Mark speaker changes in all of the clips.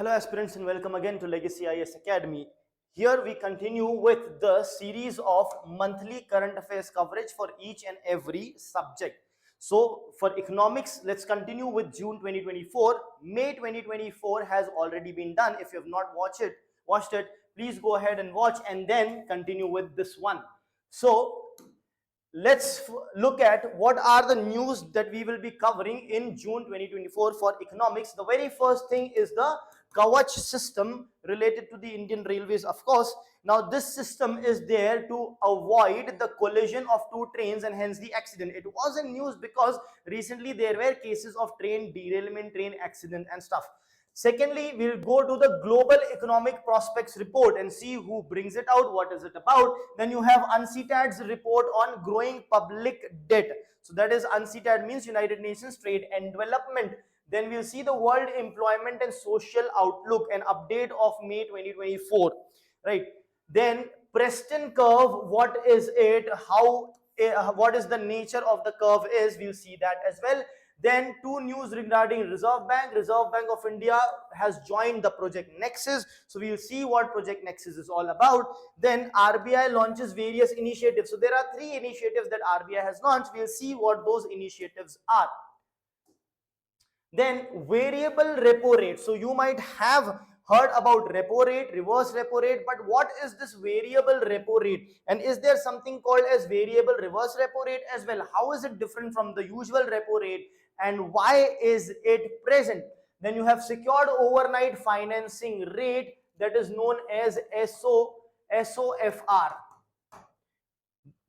Speaker 1: Hello aspirants and welcome again to Legacy IAS Academy. Here we continue with the series of monthly current affairs coverage for each and every subject. So for economics, let's continue with June 2024. May 2024 has already been done. If you have not watched it, please go ahead and watch and then continue with this one. So let's look at what are the news that we will be covering in June 2024 for economics. The very first thing is the Kavach system related to the Indian Railways, of course. Now this system is there to avoid the collision of two trains and hence the accident. It was in news because recently there were cases of train derailment, train accident and stuff. Secondly, we'll go to the Global Economic Prospects Report and see who brings it out, what is it about. Then you have UNCTAD's report on growing public debt. So that is UNCTAD means United Nations Trade and Development. Then we'll see the World Employment and Social Outlook, an update of May 2024. Right. Then Preston curve, what is it? What is the nature of the curve is? We'll see that as well. Then two news regarding Reserve Bank. Reserve Bank of India has joined the Project Nexus. So we'll see what Project Nexus is all about. Then RBI launches various initiatives. So there are three initiatives that RBI has launched. We'll see what those initiatives are. Then variable repo rate. So you might have heard about repo rate, reverse repo rate, but what is this variable repo rate? And is there something called as variable reverse repo rate as well? How is it different from the usual repo rate and why is it present? Then you have secured overnight financing rate, that is known as SOFR.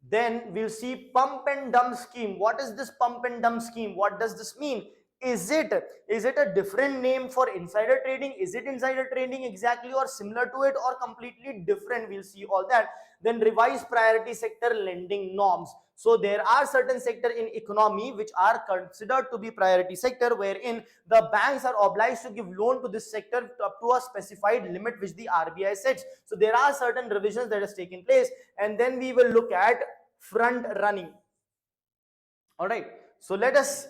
Speaker 1: Then we'll see pump and dump scheme. What is this pump and dump scheme? What does this mean? Is it a different name for insider trading? Is it insider trading exactly or similar to it or completely different? We'll see all that. Then revised priority sector lending norms. So there are certain sector in economy which are considered to be priority sector, wherein the banks are obliged to give loan to this sector up to a specified limit which the RBI sets. So there are certain revisions that has taken place, and then we will look at front running. All right, so let us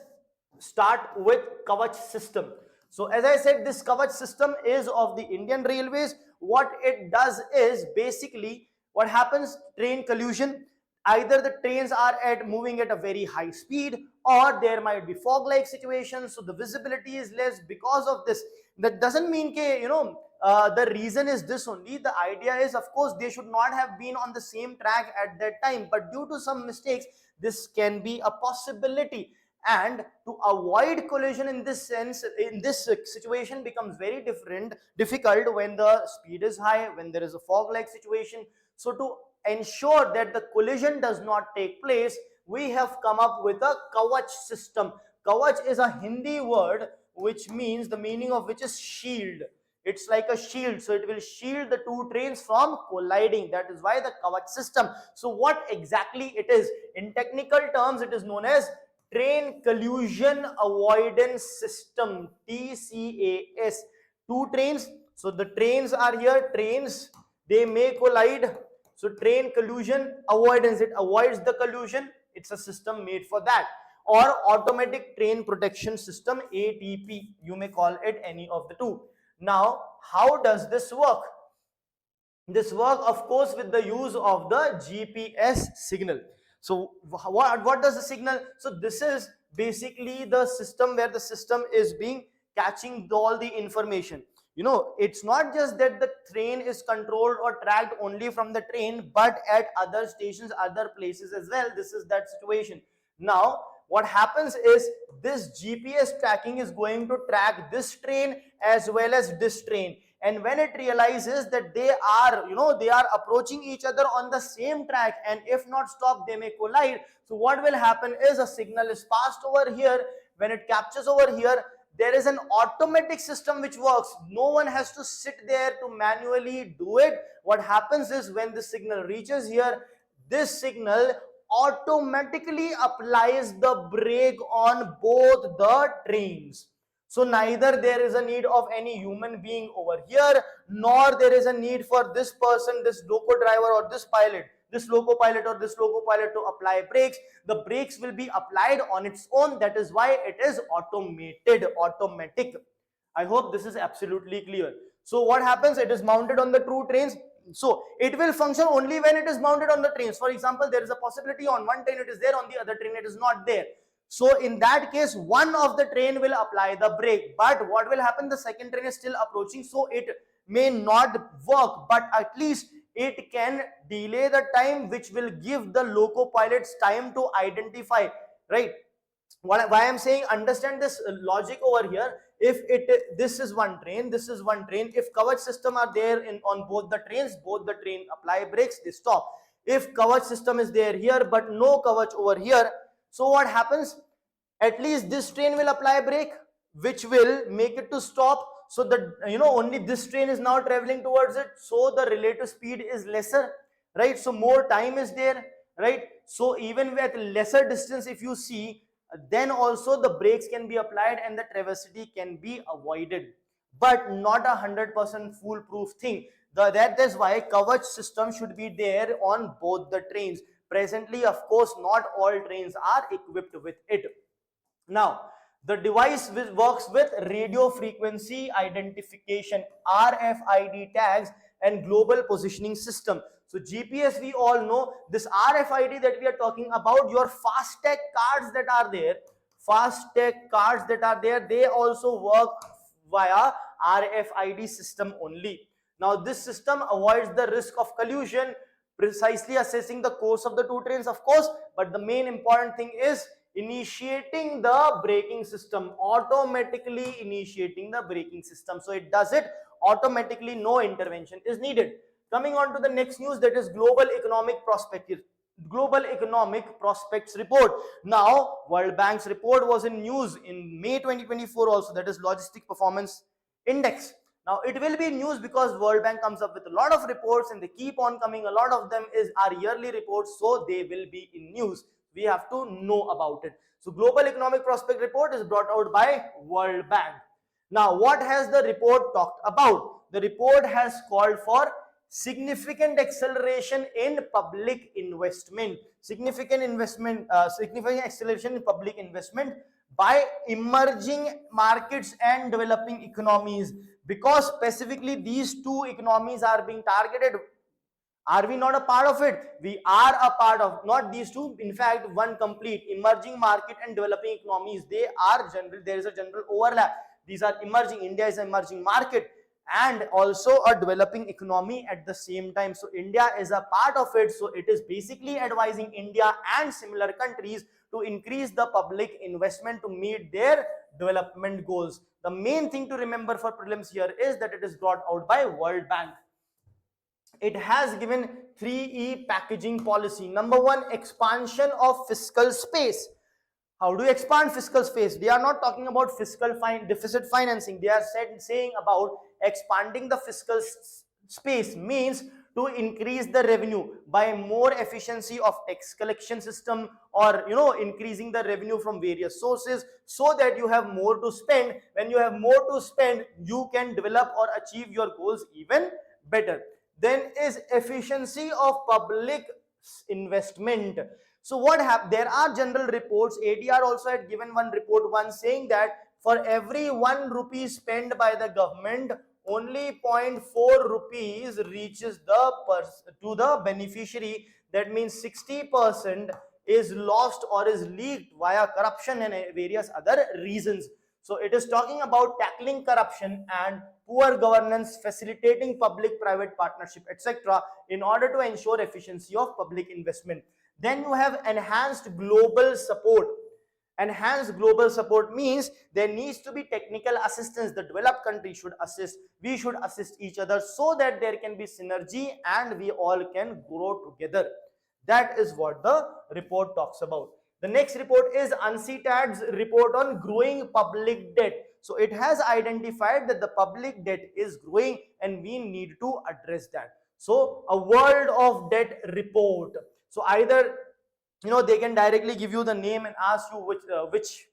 Speaker 1: start with Kavach system. So as I said, this Kavach system is of the Indian Railways. What it does is basically what happens, train collision. Either the trains are moving at a very high speed or there might be fog like situations, so the visibility is less because of this. That doesn't mean the reason is this only. The idea is, of course, they should not have been on the same track at that time, but due to some mistakes this can be a possibility. And to avoid collision in this sense, in this situation becomes very difficult when the speed is high, when there is a fog like situation. So to ensure that the collision does not take place, we have come up with a Kavach system. Kavach is a Hindi word which means, the meaning of which is shield. It's like a shield, so it will shield the two trains from colliding. That is why the Kavach system. So what exactly it is? In technical terms, it is known as Train Collision Avoidance System, TCAS. Two trains, so the trains are here, trains, they may collide. So train collision avoidance, it avoids the collision. It's a system made for that. Or automatic train protection system, ATP, you may call it any of the two. Now how does this work? This work, of course, with the use of the GPS signal. So what does the signal? So this is basically the system where the system is being catching all the information. You know, it's not just that the train is controlled or tracked only from the train, but at other stations, other places as well. This is that situation. Now what happens is this GPS tracking is going to track this train as well as this train, and when it realizes that they are approaching each other on the same track, and if not stopped they may collide. So what will happen is a signal is passed over here. When it captures over here, there is an automatic system which works. No one has to sit there to manually do it. What happens is when the signal reaches here, this signal automatically applies the brake on both the trains. So neither there is a need of any human being over here, nor there is a need for this person, this loco driver or this pilot, this loco pilot or this loco pilot to apply brakes. The brakes will be applied on its own. That is why it is automated, automatic. I hope this is absolutely clear. So what happens? It is mounted on the two trains. So it will function only when it is mounted on the trains. For example, there is a possibility on one train it is there, on the other train it is not there. So in that case, one of the train will apply the brake. But what will happen? The second train is still approaching, so it may not work, but at least it can delay the time, which will give the loco pilots time to identify, right? Why I'm saying, understand this logic over here. If this is one train, this is one train, if Kavach system are there in on both the train apply brakes, they stop. If Kavach system is there here but no Kavach over here, so what happens? At least this train will apply brake, which will make it to stop. So that, only this train is now traveling towards it, so the relative speed is lesser, right? So more time is there, right? So even with lesser distance, if you see, then also the brakes can be applied and the travesty can be avoided, but not 100% foolproof thing. That is why Kavach system should be there on both the trains. Presently, of course, not all trains are equipped with it. Now, the device works with radio frequency identification, RFID tags, and global positioning system. So GPS, we all know this RFID that we are talking about, your FASTag cards that are there, they also work via RFID system only. Now, this system avoids the risk of collision, precisely assessing the course of the two trains, of course, but the main important thing is initiating the braking system, automatically initiating the braking system. So it does it automatically, no intervention is needed. Coming on to the next news, that is global economic prospects report. Now, World Bank's report was in news in May 2024 also, that is logistic performance index. Now it will be news because World Bank comes up with a lot of reports and they keep on coming. A lot of them are yearly reports, so they will be in news. We have to know about it. So global economic prospect report is brought out by World Bank. Now what has the report talked about? The report has called for significant acceleration in public investment, significant acceleration in public investment by emerging markets and developing economies, because specifically these two economies are being targeted. Are we not a part of it? We are a part of, not these two, in fact one complete, emerging market and developing economies, they are general, there is a general overlap. These are emerging, India is an emerging market and also a developing economy at the same time. So India is a part of it. So it is basically advising India and similar countries to increase the public investment to meet their development goals. The main thing to remember for prelims here is that it is brought out by World Bank. It has given 3E packaging policy. Number one, expansion of fiscal space. How do you expand fiscal space? They are not talking about fiscal deficit financing. They are saying about expanding the fiscal space, means to increase the revenue by more efficiency of tax collection system, or increasing the revenue from various sources, so that you have more to spend. When you have more to spend, you can develop or achieve your goals even better. Then is efficiency of public investment. So what happened? There are general reports. ADR also had given one report once saying that for every 1 rupee spent by the government, only 0.4 rupees reaches to the beneficiary. That means 60% is lost or is leaked via corruption and various other reasons. So it is talking about tackling corruption and poor governance, facilitating public-private partnership, etc., in order to ensure efficiency of public investment. Then you have enhanced global support. Enhanced global support means there needs to be technical assistance. The developed country should assist. We should assist each other so that there can be synergy and we all can grow together. That is what the report talks about. The next report is UNCTAD's report on growing public debt. So it has identified that the public debt is growing and we need to address that. So a world of debt report. So either they can directly give you the name and ask you which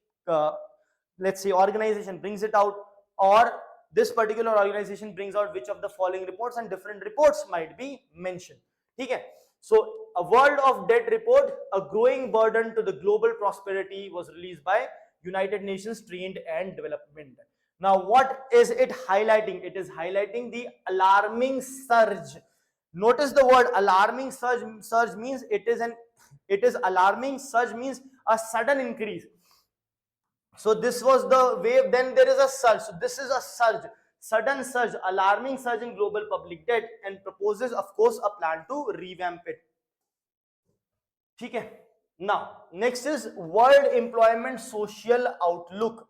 Speaker 1: let's say organization brings it out, or this particular organization brings out which of the following reports, and different reports might be mentioned. Okay. So a world of debt report, a growing burden to the global prosperity, was released by United Nations Trade and Development. Now, what is it highlighting? It is highlighting the alarming surge. Notice the word alarming surge. Surge means it is alarming. Surge means a sudden increase. So this was the wave, then there is a surge. So this is a surge, sudden surge, alarming surge in global public debt, and proposes, of course, a plan to revamp it. Okay. Now, next is World Employment Social Outlook.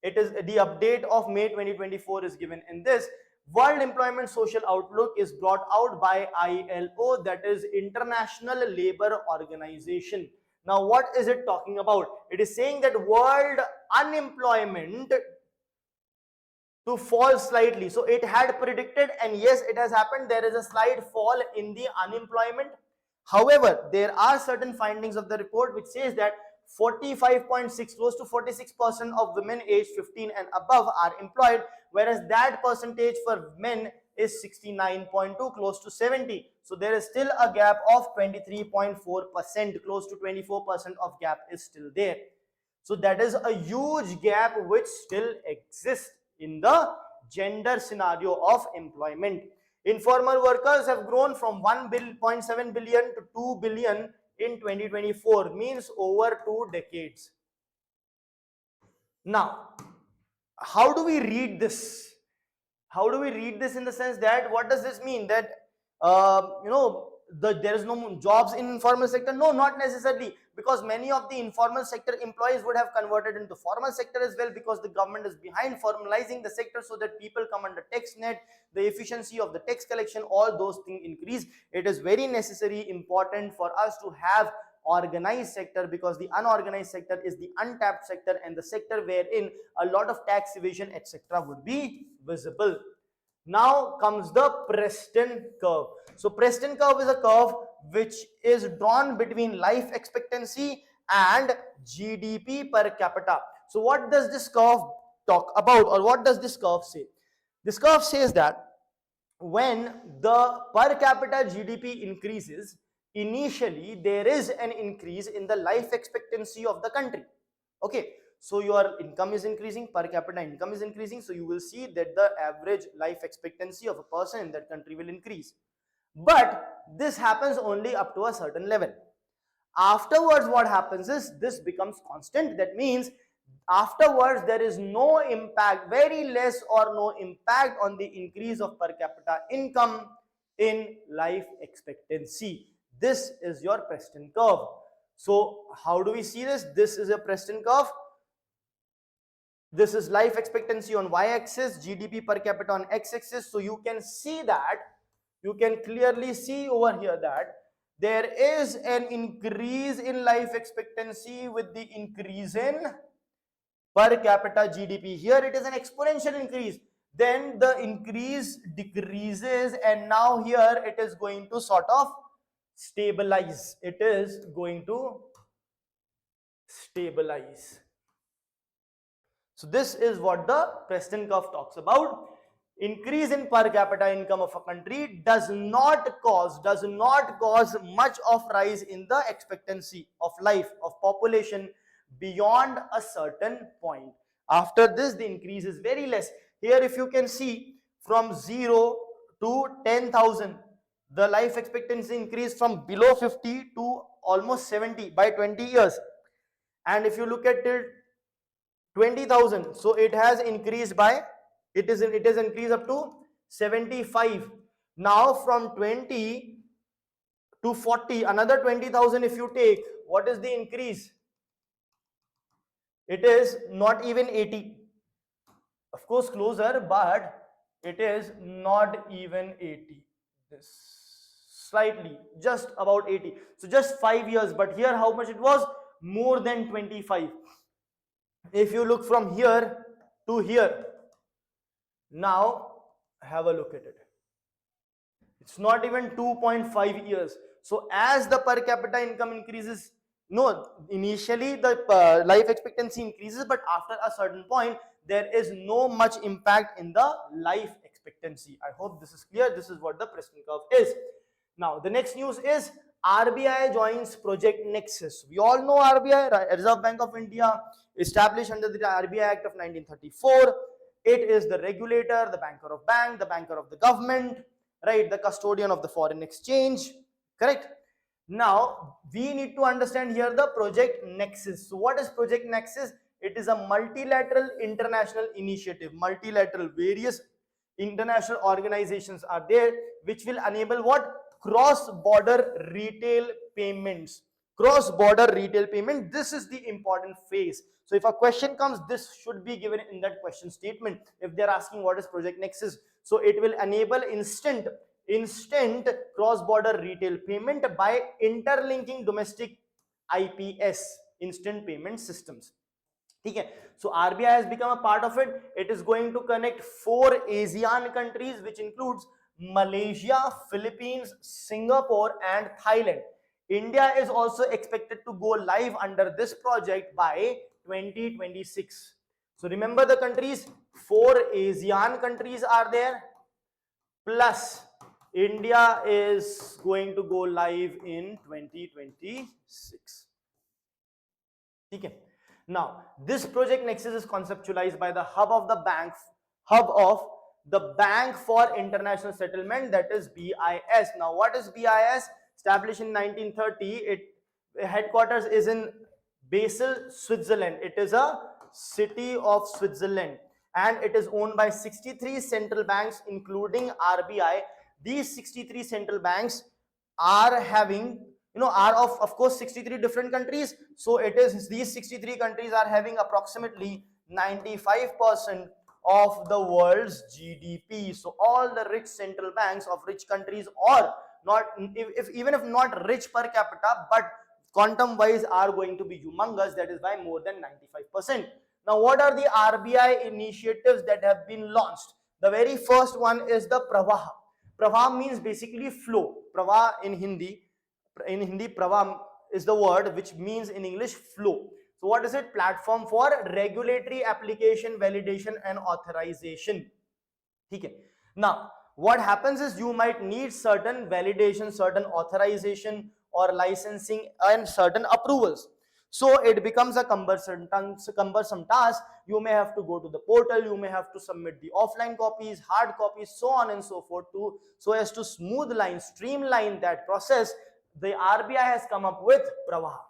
Speaker 1: It is the update of May 2024 is given in this. World Employment Social Outlook is brought out by ILO, that is International Labour Organization. Now, what is it talking about? It is saying that world unemployment to fall slightly. So it had predicted, and yes, it has happened. There is a slight fall in the unemployment. However, there are certain findings of the report which says that 45.6, close to 46% of women aged 15 and above are employed, whereas that percentage for men is 69.2, close to 70. So there is still a gap of 23.4%, close to 24% of gap is still there. So that is a huge gap which still exists in the gender scenario of employment. Informal workers have grown from 1.7 billion to 2 billion in 2024, means over 2 decades. Now, how do we read this? How do we read this in the sense that what does this mean? That there is no jobs in informal sector? No, not necessarily, because many of the informal sector employees would have converted into formal sector as well, because the government is behind formalizing the sector so that people come under tax net, the efficiency of the tax collection, all those things increase. It is very necessary, important for us to have organized sector, because the unorganized sector is the untapped sector and the sector wherein a lot of tax evasion etc. would be visible. Now comes the Preston curve. So Preston curve is a curve which is drawn between life expectancy and GDP per capita. So what does this curve talk about, or what does this curve say? This curve says that when the per capita GDP increases, initially there is an increase in the life expectancy of the country. Okay, so your income is increasing, per capita income is increasing, so you will see that the average life expectancy of a person in that country will increase. But this happens only up to a certain level. Afterwards, what happens is this becomes constant. That means afterwards there is no impact, very less or no impact on the increase of per capita income in life expectancy. This is your Preston curve. So how do we see this? This is a Preston curve. This is life expectancy on y-axis, GDP per capita on x-axis. So you can see that, you can clearly see over here that there is an increase in life expectancy with the increase in per capita GDP. Here it is an exponential increase. Then the increase decreases, and now here it is going to sort of stabilize. It is going to stabilize. So this is what the Preston curve talks about. Increase in per capita income of a country does not cause much of rise in the expectancy of life of population beyond a certain point. After this, the increase is very less. Here, if you can see, from 0 to 10,000, the life expectancy increased from below 50 to almost 70 by 20 years. And if you look at it, 20,000, so it has increased by, it is increased up to 75. Now from 20 to 40, another 20,000 if you take, what is the increase? It is not even 80. Of course closer, but it is not even 80. This slightly, just about 80. So just 5 years, but here how much it was? More than 25. If you look from here to here, now have a look at it. It's not even 2.5 years. So as the per capita income increases, no, initially the life expectancy increases, but after a certain point, there is no much impact in the life expectancy. I hope this is clear. This is what the Preston curve is. Now, the next news is RBI joins Project Nexus. We all know RBI, Reserve Bank of India, established under the RBI Act of 1934. It is the regulator, the banker of bank, the banker of the government, right? The custodian of the foreign exchange, correct? Now we need to understand here the project Nexus. So what is project Nexus? It is a multilateral international initiative. Multilateral, various international organizations are there which will enable what? Cross border retail payments. Cross border retail payment, this is the important phase. So if a question comes, this should be given in that question statement. If they're asking what is project Nexus, so it will enable instant cross border retail payment by interlinking domestic IPS, instant payment systems. Okay, so RBI has become a part of it. It is going to connect 4 ASEAN countries, which includes Malaysia, Philippines, Singapore, and Thailand. India is also expected to go live under this project by 2026. So remember the countries, 4 ASEAN countries are there, plus India is going to go live in 2026. Okay. Now, this project Nexus is conceptualized by the hub of the Bank for International Settlement, that is BIS. Now, what is BIS? Established in 1930, its headquarters is in Basel, Switzerland. It is a city of Switzerland, and it is owned by 63 central banks, including RBI. These 63 central banks are having, are of course 63 different countries. So it is, these 63 countries are having approximately 95% of the world's GDP. So all the rich central banks of rich countries, or not, even if not rich per capita, but quantum wise are going to be humongous, that is by more than 95%. Now what are the RBI initiatives that have been launched? The very first one is the Pravaha. Pravaha means basically flow. Pravaha in Hindi, Pravaha is the word which means in English flow. So what is it? Platform for regulatory application, validation and authorization. Okay. Now what happens is you might need certain validation, certain authorization or licensing and certain approvals. So it becomes a cumbersome task. You may have to go to the portal, you may have to submit the offline copies, hard copies, so on and so forth, so as to streamline that process. The RBI has come up with Pravaha.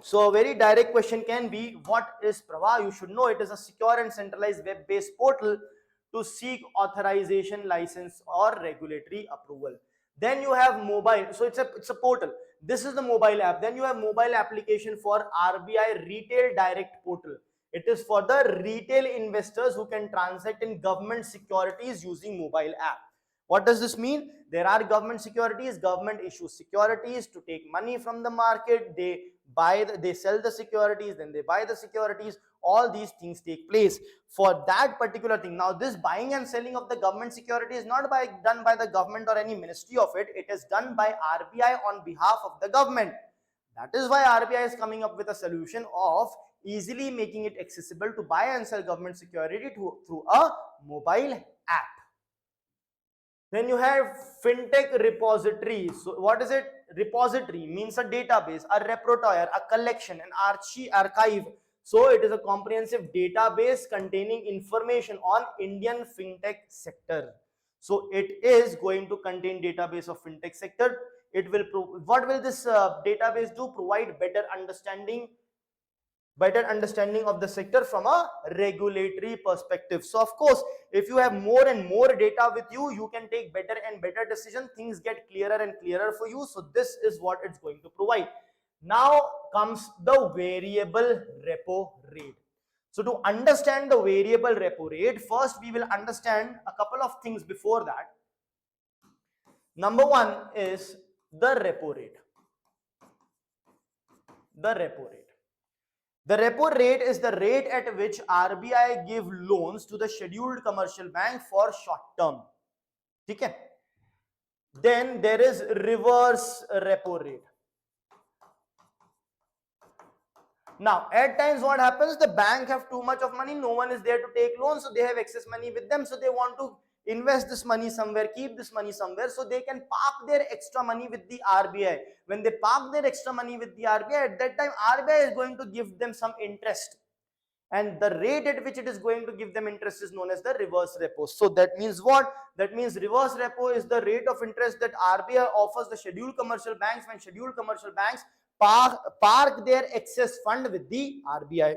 Speaker 1: So a very direct question can be, what is Pravaha? You should know it is a secure and centralized web-based portal to seek authorization, license or regulatory approval. Then you have mobile. So it's a portal. This is the mobile app. Then you have mobile application for RBI Retail Direct Portal. It is for the retail investors who can transact in government securities using mobile app. What does this mean? There are government securities. Government issues securities to take money from the market. They sell the securities, then they buy the securities. All these things take place for that particular thing. Now this buying and selling of the government security is not done by the government or any ministry of it. It is done by RBI on behalf of the government. That is why RBI is coming up with a solution of easily making it accessible to buy and sell government security through a mobile app. Then you have fintech repository. So what is it? Repository means a database, a repertoire, a collection, an archive. So it is a comprehensive database containing information on Indian fintech sector. So it is going to contain database of fintech sector. It will what will this database do? Provide better understanding of the sector from a regulatory perspective. So of course, if you have more and more data with you, you can take better and better decisions. Things get clearer and clearer for you. So this is what it's going to provide. Now comes the variable repo rate. So to understand the variable repo rate, first we will understand a couple of things before that. Number one is the repo rate. The repo rate. The repo rate is the rate at which RBI give loans to the scheduled commercial bank for short term. Okay. Then there is reverse repo rate. Now at times what happens, the bank have too much of money, no one is there to take loans, so they have excess money with them, so they want to invest this money somewhere, keep this money somewhere, so they can park their extra money with the RBI. When they park their extra money with the RBI, at that time RBI is going to give them some interest, and the rate at which it is going to give them interest is known as the reverse repo. So that means what? That means reverse repo is the rate of interest that RBI offers the scheduled commercial banks when scheduled commercial banks park their excess fund with the RBI.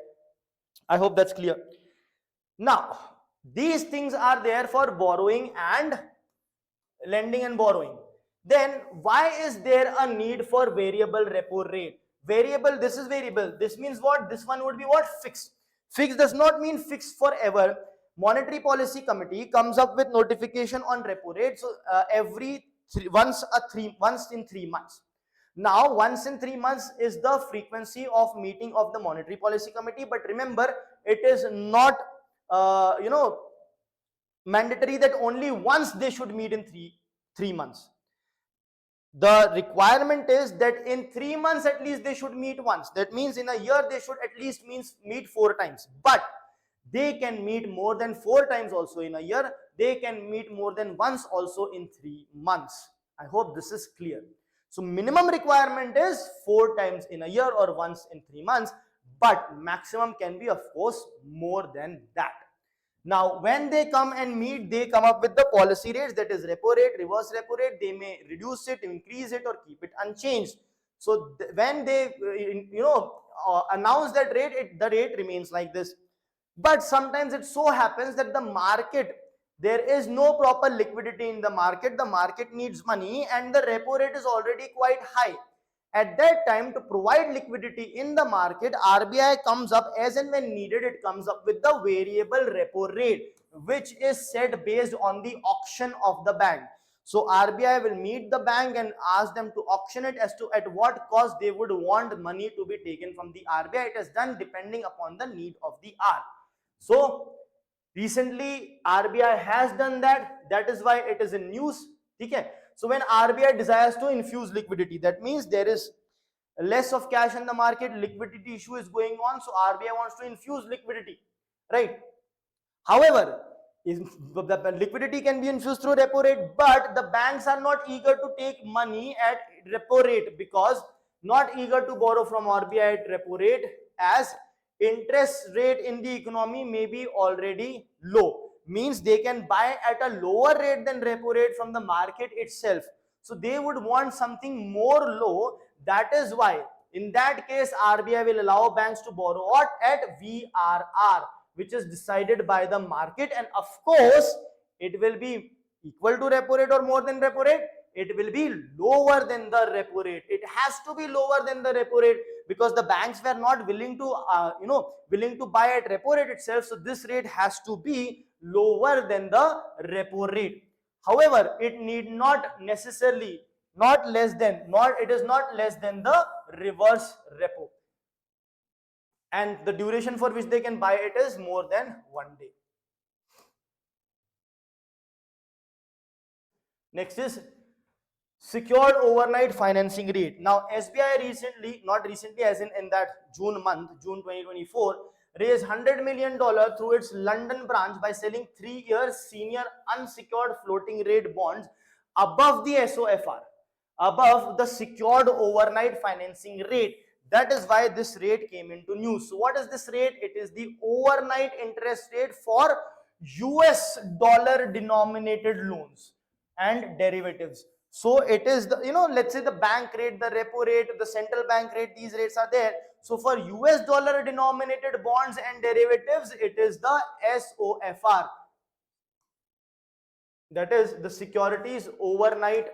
Speaker 1: I hope that's clear. Now, these things are there for borrowing and lending and borrowing. Then why is there a need for variable repo rate? Variable, this is variable. This means what? This one would be what? Fixed. Fixed does not mean fixed forever. Monetary Policy Committee comes up with notification on repo rate. So once in 3 months. Now, once in 3 months is the frequency of meeting of the Monetary Policy Committee. But remember, it is not mandatory that only once they should meet in three months. The requirement is that in 3 months at least they should meet once. That means in a year they should at least meet 4 times. But they can meet more than 4 times also in a year. They can meet more than once also in 3 months. I hope this is clear. So minimum requirement is 4 times in a year or once in 3 months. But maximum can be, of course, more than that. Now, when they come and meet, they come up with the policy rates, that is repo rate, reverse repo rate. They may reduce it, increase it, or keep it unchanged. So when they announce that rate, the rate remains like this. But sometimes it so happens that the market, there is no proper liquidity in the market. The market needs money and the repo rate is already quite high. At that time, to provide liquidity in the market, RBI comes up, as and when needed, it comes up with the variable repo rate, which is set based on the auction of the bank. So RBI will meet the bank and ask them to auction it as to at what cost they would want money to be taken from the RBI. It is done depending upon the need of the hour. So recently RBI has done that. That is why it is in news. Okay. So when RBI desires to infuse liquidity, that means there is less of cash in the market, liquidity issue is going on, so RBI wants to infuse liquidity, right? However, the liquidity can be infused through repo rate, but the banks are not eager to take money at repo rate, because not eager to borrow from RBI at repo rate, as interest rate in the economy may be already low. Means they can buy at a lower rate than repo rate from the market itself. So they would want something more low. That is why in that case RBI will allow banks to borrow at VRR, which is decided by the market, and of course it will be equal to repo rate or more than repo rate. It will be lower than the repo rate. It has to be lower than the repo rate, because the banks were not willing to buy at repo rate itself. So this rate has to be lower than the repo rate. However, it need not necessarily it is not less than the reverse repo, and the duration for which they can buy it is more than 1 day. Next is secured overnight financing rate. Now SBI recently, not recently as in that June 2024, raised $100 million through its London branch by selling 3-year senior unsecured floating rate bonds above the SOFR, above the secured overnight financing rate. That is why this rate came into news. So what is this rate? It is the overnight interest rate for US dollar denominated loans and derivatives. So it is the, let's say the bank rate, the repo rate, the central bank rate, these rates are there. So for US dollar denominated bonds and derivatives, it is the SOFR. That is the securities overnight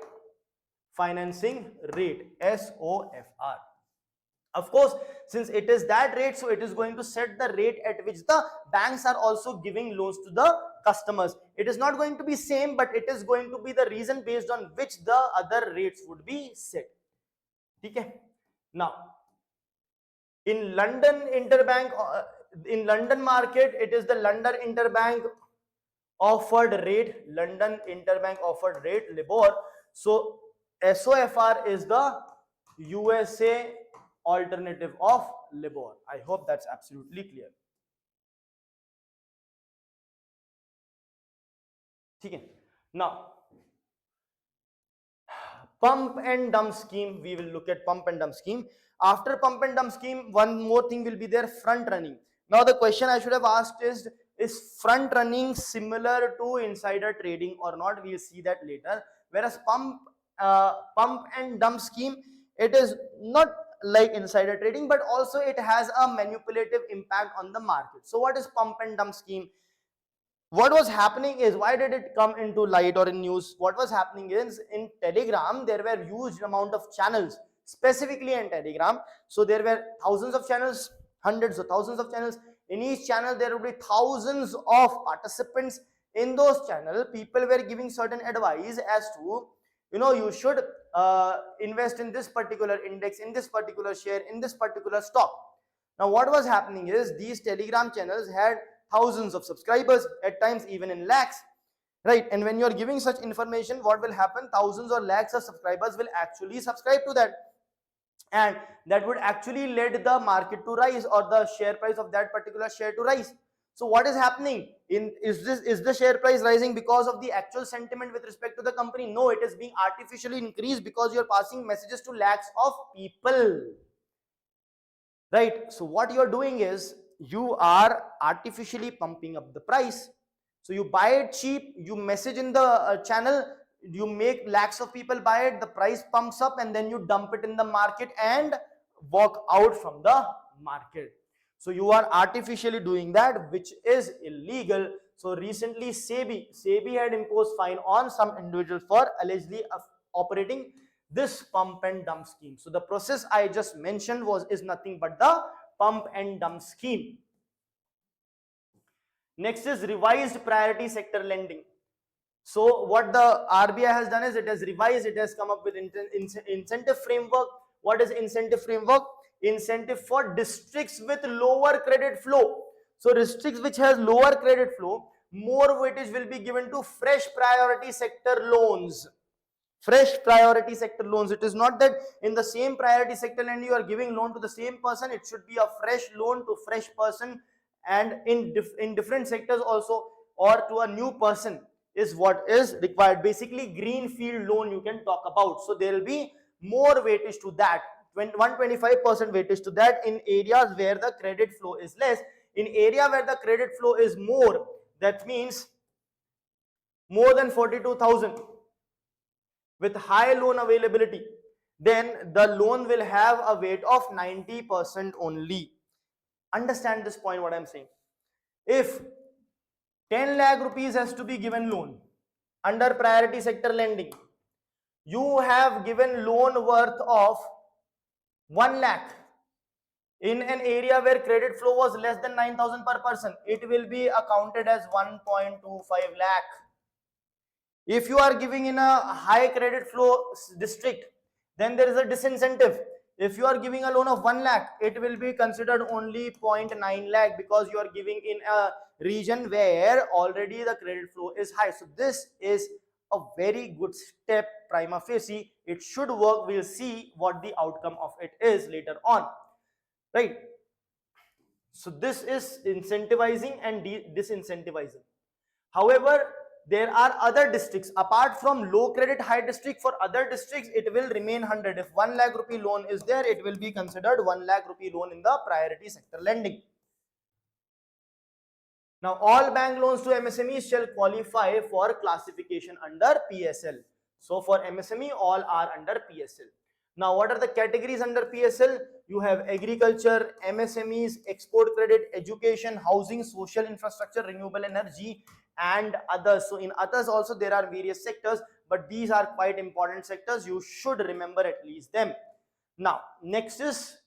Speaker 1: financing rate, SOFR. Of course, since it is that rate, so it is going to set the rate at which the banks are also giving loans to the customers. It is not going to be same, but it is going to be the reason based on which the other rates would be set. Okay. Now, in London interbank, in London market, it is the London interbank offered rate, London interbank offered rate, LIBOR. So SOFR is the USA alternative of LIBOR. I hope that's absolutely clear. Okay. Now, pump and dump scheme, we will look at pump and dump scheme. After pump and dump scheme, one more thing will be there, front running. Now the question I should have asked is front running similar to insider trading or not? We'll see that later. Whereas pump and dump scheme, it is not like insider trading, but also it has a manipulative impact on the market. So what is pump and dump scheme? What was happening is, why did it come into light or in news? What was happening is, in Telegram there were huge amount of channels, specifically in Telegram. So there were thousands of channels, hundreds of thousands of channels. In each channel there would be thousands of participants. In those channels, people were giving certain advice as to, you should invest in this particular index, in this particular share, in this particular stock. Now what was happening is, these Telegram channels had thousands of subscribers, at times even in lakhs, right? And when you are giving such information, what will happen? Thousands or lakhs of subscribers will actually subscribe to that, and that would actually lead the market to rise, or the share price of that particular share to rise. So what is happening is the share price rising because of the actual sentiment with respect to the company? No, it is being artificially increased because you are passing messages to lakhs of people, right? So what you are doing is, you are artificially pumping up the price. So you buy it cheap, you message in the channel, you make lakhs of people buy it, the price pumps up, and then you dump it in the market and walk out from the market. So you are artificially doing that, which is illegal. So recently SEBI had imposed fine on some individuals for allegedly operating this pump and dump scheme. So the process I just mentioned is nothing but the pump and dump scheme. Next is revised priority sector lending. So what the RBI has done is, it has revised, it has come up with incentive framework. What is incentive framework? Incentive for districts with lower credit flow. So districts which has lower credit flow, more weightage will be given to fresh priority sector loans. Fresh priority sector loans. It is not that in the same priority sector lending you are giving loan to the same person. It should be a fresh loan to fresh person, and in different sectors also, or to a new person, is what is required. Basically greenfield loan you can talk about. So there will be more weightage to that, 125% weightage to that, in areas where the credit flow is less. In area where the credit flow is more, that means more than 42,000, with high loan availability, then the loan will have a weight of 90% only. Understand this point what I'm saying. If 10 lakh rupees has to be given loan under priority sector lending, you have given loan worth of 1 lakh in an area where credit flow was less than 9,000 per person, it will be accounted as 1.25 lakh. If you are giving in a high credit flow district, then there is a disincentive. If you are giving a loan of 1 lakh, it will be considered only 0.9 lakh, because you are giving in a region where already the credit flow is high. So this is a very good step prima facie. It should work. We'll see what the outcome of it is later on, right? So this is incentivizing and disincentivizing. However, there are other districts apart from low credit high district. For other districts it will remain 100. If 1 lakh rupee loan is there, it will be considered 1 lakh rupee loan in the priority sector lending. Now all bank loans to MSMEs shall qualify for classification under PSL. So for MSME, all are under PSL. Now what are the categories under PSL? You have agriculture, MSMEs, export credit, education, housing, social infrastructure, renewable energy, and others. So in others also there are various sectors, but these are quite important sectors. You should remember at least them. Now next is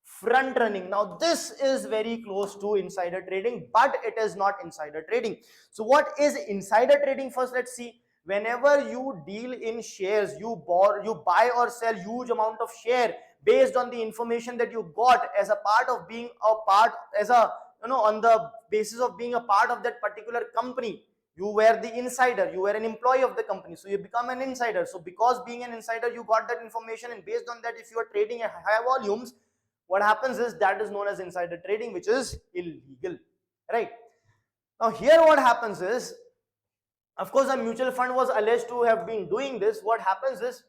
Speaker 1: front running. Now this is very close to insider trading, but it is not insider trading. So what is insider trading? First let's see. Whenever you deal in shares, you buy or sell huge amount of share based on the information that you got as a part of being a part, as a, on the basis of being a part of that particular company. You were the insider, you were an employee of the company, so you become an insider. So because being an insider, you got that information, and based on that, if you are trading at high volumes, what happens is that is known as insider trading, which is illegal, right? Now here what happens is, of course a mutual fund was alleged to have been doing this. What happens is,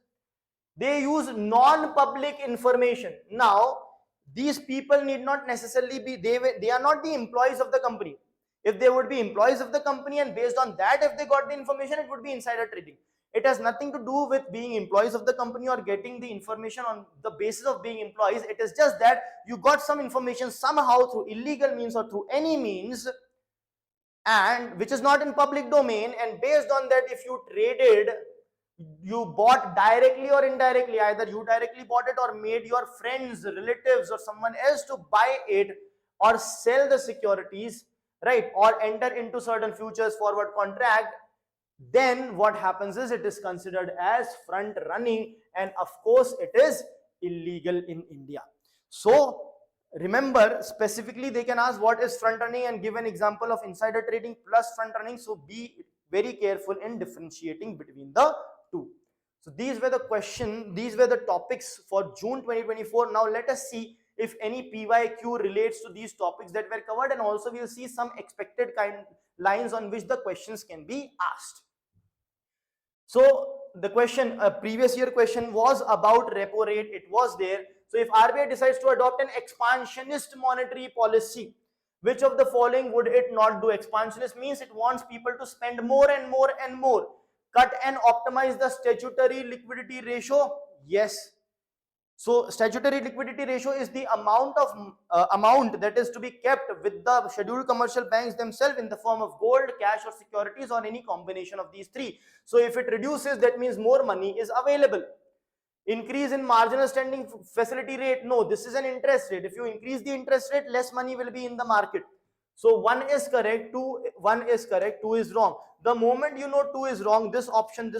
Speaker 1: they use non-public information. Now These people need not necessarily be, they are not the employees of the company. If they would be employees of the company and based on that if they got the information, it would be insider trading. It has nothing to do with being employees of the company or getting the information on the basis of being employees. It is just that you got some information somehow through illegal means or through any means, and which is not in public domain, and based on that if you traded, you bought directly or indirectly, either you directly bought it or made your friends, relatives or someone else to buy it or sell the securities, right, or enter into certain futures forward contract, then what happens is it is considered as front running, and of course it is illegal in India. So remember, specifically they can ask what is front running and give an example of insider trading plus front running. So be very careful in differentiating between the two. So these were the these were the topics for June 2024. Now let us see if any PYQ relates to these topics that were covered, and also we'll see some expected lines on which the questions can be asked. So the question, a previous year question was about repo rate. It was there. So if RBI decides to adopt an expansionist monetary policy, which of the following would it not do? Expansionist means it wants people to spend more and more and more. Cut and optimize the statutory liquidity ratio. Yes. So statutory liquidity ratio is the amount that is to be kept with the scheduled commercial banks themselves in the form of gold, cash or securities or any combination of these three. So if it reduces, that means more money is available. Increase in marginal standing facility rate. No, this is an interest rate. If you increase the interest rate, less money will be in the market. So 1 is correct, 1 is correct, 2 is wrong. The moment you know 2 is wrong, this option,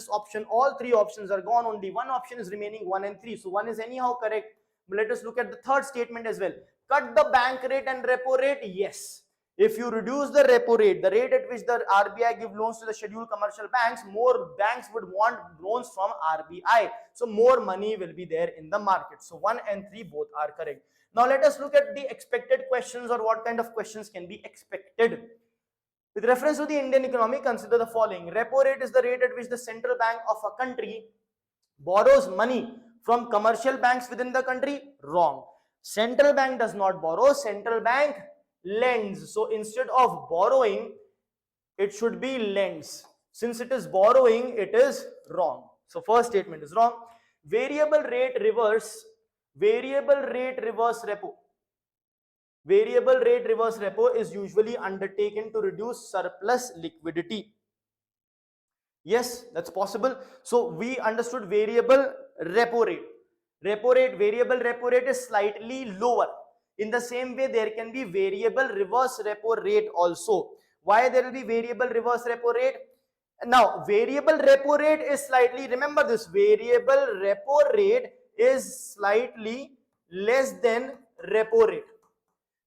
Speaker 1: all three options are gone. Only one option is remaining, 1 and 3. So 1 is anyhow correct. But let us look at the third statement as well. Cut the bank rate and repo rate. Yes. If you reduce the repo rate, the rate at which the RBI give loans to the scheduled commercial banks, more banks would want loans from RBI. So more money will be there in the market. So 1 and 3 both are correct. Now let us look at the expected questions, or what kind of questions can be expected. With reference to the Indian economy, consider the following. Repo rate is the rate at which the central bank of a country borrows money from commercial banks within the country. Wrong. Central bank does not borrow, central bank lends. So instead of borrowing, it should be lends. Since it is borrowing, it is wrong. So first statement is wrong. Variable rate reverse repo. Variable rate reverse repo is usually undertaken to reduce surplus liquidity. Yes, that's possible. So we understood variable repo rate. Variable repo rate is slightly lower. In the same way, there can be variable reverse repo rate also. Why there will be variable reverse repo rate? Now, variable repo rate is slightly, remember this, variable repo rate is slightly less than repo rate,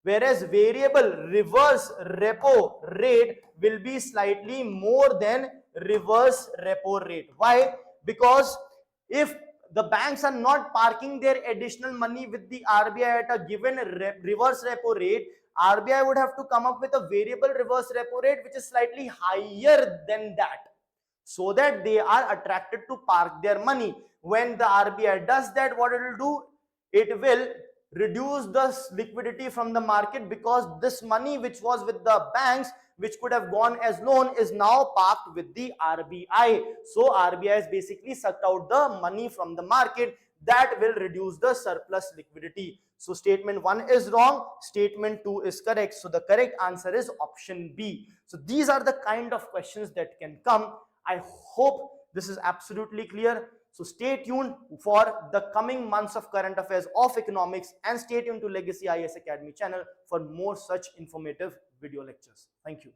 Speaker 1: whereas variable reverse repo rate will be slightly more than reverse repo rate. Why? Because if the banks are not parking their additional money with the RBI at a given reverse repo rate, RBI would have to come up with a variable reverse repo rate which is slightly higher than that, so that they are attracted to park their money. When the RBI does that, what it will do? It will reduce the liquidity from the market, because this money which was with the banks, which could have gone as loan, is now parked with the RBI. So RBI has basically sucked out the money from the market. That will reduce the surplus liquidity. So statement 1 is wrong, statement 2 is correct. So the correct answer is option B. So these are the kind of questions that can come. I hope this is absolutely clear. So stay tuned for the coming months of current affairs of economics, and stay tuned to Legacy IAS Academy channel for more such informative video lectures. Thank you.